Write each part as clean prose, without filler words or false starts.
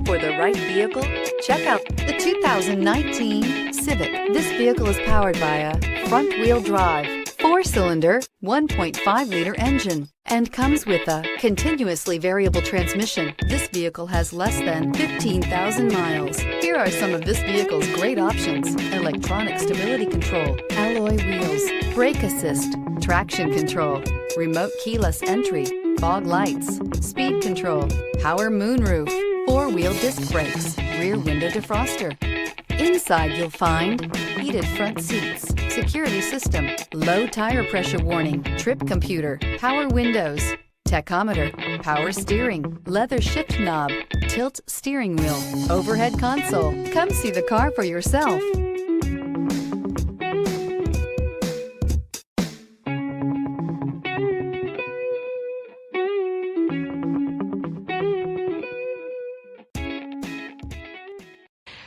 Looking for the right vehicle? Check out the 2019 Civic. This vehicle is powered by a front-wheel drive, 4-cylinder, 1.5-liter engine, and comes with a continuously variable transmission. This vehicle has less than 15,000 miles. Here are some of this vehicle's great options: electronic stability control, alloy wheels, brake assist, traction control, remote keyless entry, fog lights, speed control, power moonroof, 4-wheel disc brakes, rear window defroster. Inside you'll find heated front seats, security system, low tire pressure warning, trip computer, power windows, tachometer, power steering, leather shift knob, tilt steering wheel, overhead console. Come see the car for yourself.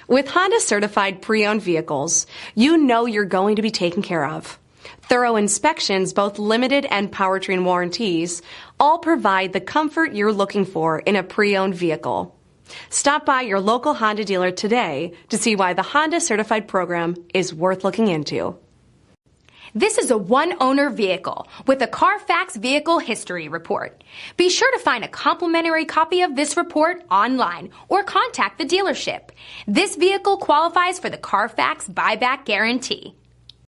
With Honda certified pre-owned vehicles, you know you're going to be taken care of. Thorough inspections, both limited and powertrain warranties, all provide the comfort you're looking for in a pre-owned vehicle. Stop by your local Honda dealer today to see why the Honda certified program is worth looking into. This is a one-owner vehicle with a CARFAX Vehicle History Report. Be sure to find a complimentary copy of this report online or contact the dealership. This vehicle qualifies for the CARFAX Buyback Guarantee.